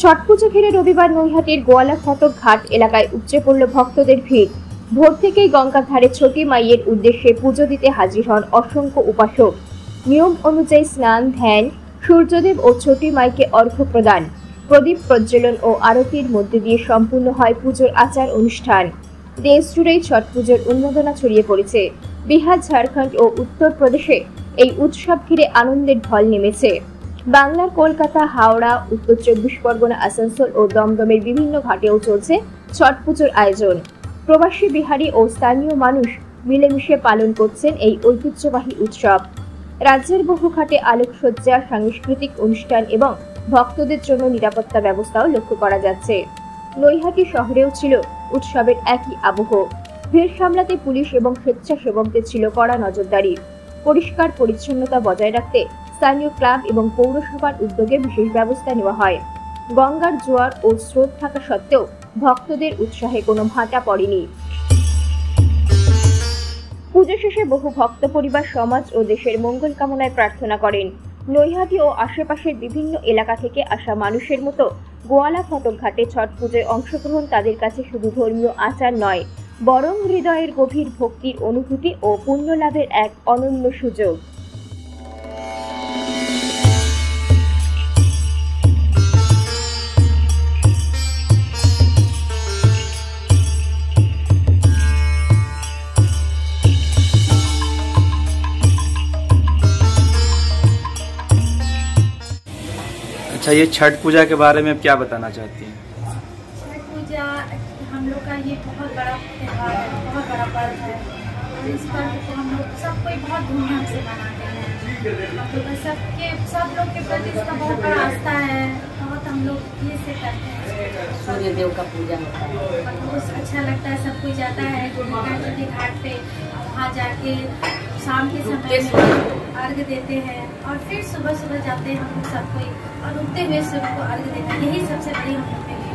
ছট পুজো ঘিরে রবিবার নৈহাটির গোয়ালা ফটক ঘাট এলাকায় উপচে পড়ল ভক্তদের ভিড়। ভোর থেকেই গঙ্গার ধারে ছোটি মাইয়ের উদ্দেশ্যে পুজো দিতে হাজির হন অসংখ্য উপাসক। নিয়ম অনুযায়ী স্নান, ধ্যান, সূর্যদেব ও ছোটি মাইকে অর্ঘ্য প্রদান, প্রদীপ প্রজ্বলন ও আরতির মধ্যে দিয়ে সম্পূর্ণ হয় পুজোর আচার অনুষ্ঠান। দেশ জুড়েই ছট পুজোর উন্মাদনা ছড়িয়ে পড়েছে। বিহার, ঝাড়খণ্ড ও উত্তরপ্রদেশে এই উৎসব ঘিরে আনন্দের ঢল নেমেছে। বাংলার কলকাতা, হাওড়া, উত্তর 24 পরগনা, আসানসোল ও দমদমের বিভিন্ন ঘাটেও চলছে ছট পুজোর আয়োজন। প্রবাসী, বিহারি ও স্থানীয় মানুষ মিলেমিশে পালন করছেন এই ঐতিহ্যবাহী উৎসব। রাজ্যের বহু ঘাটে আলোকসজ্জা, সাংস্কৃতিক অনুষ্ঠান এবং ভক্তদের জন্য নিরাপত্তা ব্যবস্থাও লক্ষ্য করা যাচ্ছে। নৈহাটি শহরেও ছিল উৎসবের একই আবহ। ভিড় সামলাতে পুলিশ এবং স্বেচ্ছাসেবকদের ছিল কড়া নজরদারি। পরিষ্কার পরিচ্ছন্নতা বজায় রাখতে স্থানীয় ক্লাব এবং পৌরসভার উদ্যোগে বিশেষ ব্যবস্থা নেওয়া হয়। গঙ্গার জোয়ার ও স্রোত থাকা সত্ত্বেও ভক্তদের উৎসাহে কোনো ভাটা পড়েনি। পুজো শেষে বহু ভক্ত পরিবার সমাজ ও দেশের মঙ্গল কামনায় প্রার্থনা করেন। নৈহাটি ও আশেপাশের বিভিন্ন এলাকা থেকে আসা মানুষের মতো গোয়ালা ফটক ঘাটে ছট পুজোয় অংশগ্রহণ তাদের কাছে শুধু ধর্মীয় আচার নয়, বরং হৃদয়ের গভীর ভক্তির অনুভূতি ও পুণ্য লাভের এক অনন্য সুযোগ। अच्छा, ये छठ पूजा के बारे में आप क्या बताना चाहती हैं? छठ पूजा हम लोग का ये बहुत बड़ा त्योहार है, बहुत बड़ा पर्व है और इस पर्व को हम लोग सब कोई बहुत धूमधाम से मनाते हैं। हम लोग सब लोग के प्रति इसका बहुत बड़ा आस्था है, बहुत हम लोग ये से करते हैं। सूर्य देव का पूजा होता है, बहुत अच्छा लगता है। सब कोई जाता है गंगा घाट पे, वहाँ जाके शाम के समय में अर्घ देते हैं और फिर सुबह सुबह जाते हैं हम लोग सब कोई और उगते हुए सूर्य को अर्घ देते हैं। यही सबसे बड़ी हम लोग के लिए